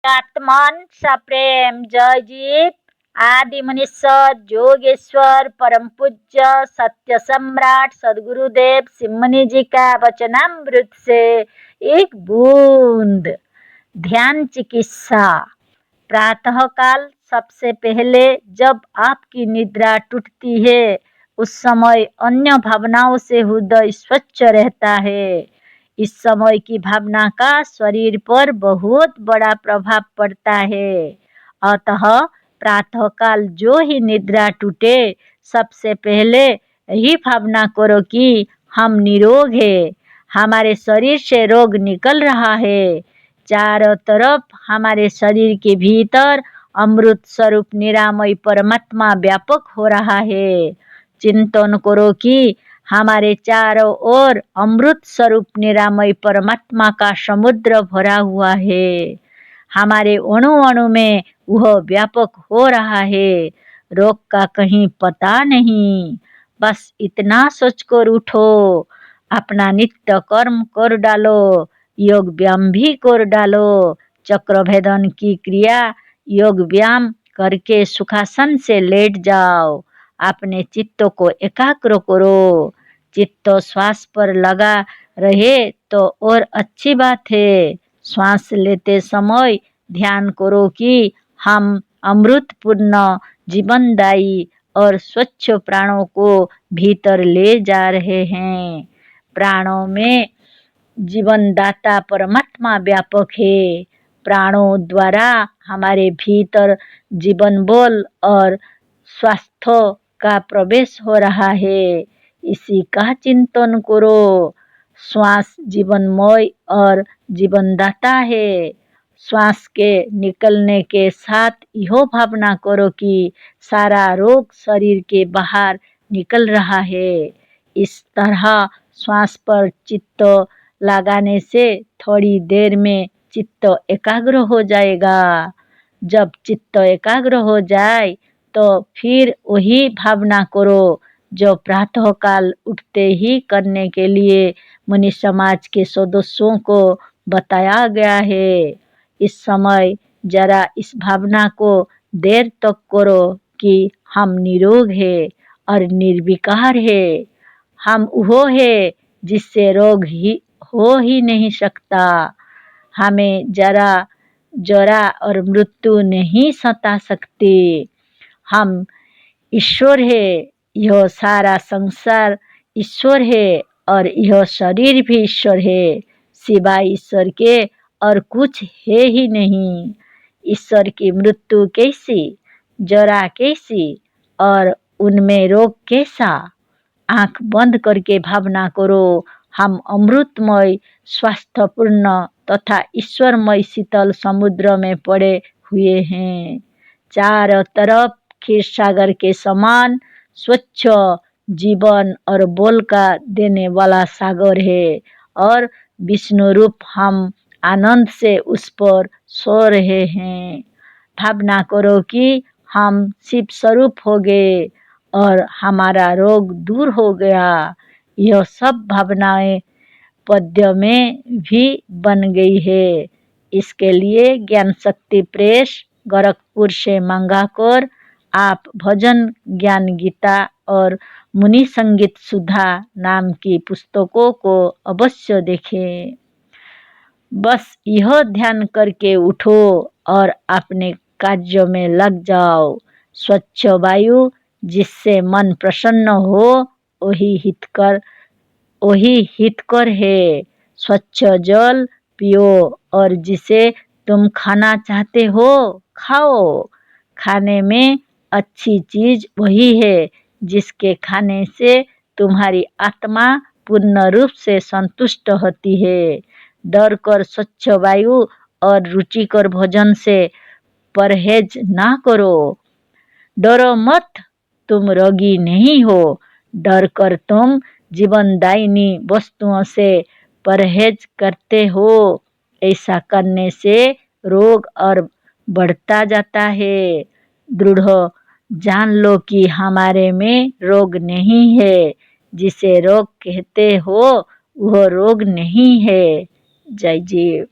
आत्मन सप्रेम जय जीव आदि मनीश्वर जोगेश्वर परम पूज्य सत्य सम्राट सदगुरुदेव सिमनी जी का वचनामृत से एक बूंद। ध्यान चिकित्सा। प्रातः काल सबसे पहले जब आपकी निद्रा टूटती है उस समय अन्य भावनाओं से हृदय स्वच्छ रहता है। इस समय की भावना का शरीर पर बहुत बड़ा प्रभाव पड़ता है। अतः प्रातः काल जो ही निद्रा टूटे सबसे पहले यही भावना करो कि हम निरोग है, हमारे शरीर से रोग निकल रहा है। चारों तरफ हमारे शरीर के भीतर अमृत स्वरूप निरामय परमात्मा व्यापक हो रहा है। चिंतन करो कि हमारे चारों ओर अमृत स्वरूप निरामय परमात्मा का समुद्र भरा हुआ है। हमारे अणु अणु में वह व्यापक हो रहा है। रोग का कहीं पता नहीं। बस इतना सोचकर उठो, अपना नित्य कर्म कर डालो, योग व्यायाम भी कर डालो। चक्र भेदन की क्रिया योग व्यायाम करके सुखासन से लेट जाओ। अपने चित्त को एकाग्र करो। चित्त श्वास पर लगा रहे तो और अच्छी बात है। श्वास लेते समय ध्यान करो कि हम अमृतपूर्ण जीवनदायी और स्वच्छ प्राणों को भीतर ले जा रहे हैं। प्राणों में जीवनदाता परमात्मा व्यापक है। प्राणों द्वारा हमारे भीतर जीवन बल और स्वास्थ्य का प्रवेश हो रहा है। इसी का चिंतन करो। श्वास जीवनमय और जीवनदाता है। श्वास के निकलने के साथ यह भावना करो कि सारा रोग शरीर के बाहर निकल रहा है। इस तरह श्वास पर चित्त लगाने से थोड़ी देर में चित्त एकाग्र हो जाएगा। जब चित्त एकाग्र हो जाए तो फिर वही भावना करो जो प्रातः काल उठते ही करने के लिए मनुष्य समाज के सदस्यों को बताया गया है। इस समय जरा इस भावना को देर तक करो कि हम निरोग है और निर्विकार है। हम वो है जिससे रोग ही हो ही नहीं सकता। हमें जरा और मृत्यु नहीं सता सकती। हम ईश्वर है। यह सारा संसार ईश्वर है और यह शरीर भी ईश्वर है। सिवाय ईश्वर के और कुछ है ही नहीं। ईश्वर की मृत्यु कैसी, जरा कैसी और उनमें रोग कैसा। आंख बंद करके भावना करो हम अमृतमय स्वास्थ्यपूर्ण तथा ईश्वरमय शीतल समुद्र में पड़े हुए हैं। चारों तरफ क्षीर सागर के समान स्वच्छ जीवन और बोल का देने वाला सागर है और विष्णु रूप हम आनंद से उस पर सो रहे हैं। भावना करो कि हम शिव स्वरूप हो गए और हमारा रोग दूर हो गया। यह सब भावनाएं पद्य में भी बन गई है। इसके लिए ज्ञान शक्ति प्रेस गोरखपुर से मंगाकर आप भजन ज्ञान गीता और मुनि संगीत सुधा नाम की पुस्तकों को अवश्य देखें। बस यह ध्यान करके उठो और अपने कार्य में लग जाओ। स्वच्छ वायु जिससे मन प्रसन्न हो वही हितकर है। स्वच्छ जल पियो और जिसे तुम खाना चाहते हो खाओ। खाने में अच्छी चीज वही है जिसके खाने से तुम्हारी आत्मा पूर्ण रूप से संतुष्ट होती है। डर कर स्वच्छ वायु और रुचिकर भोजन से परहेज ना करो। डरो मत, तुम रोगी नहीं हो। डर कर तुम जीवनदायिनी वस्तुओं से परहेज करते हो। ऐसा करने से रोग और बढ़ता जाता है। दृढ़ जान लो कि हमारे में रोग नहीं है। जिसे रोग कहते हो वह रोग नहीं है। जय जीव।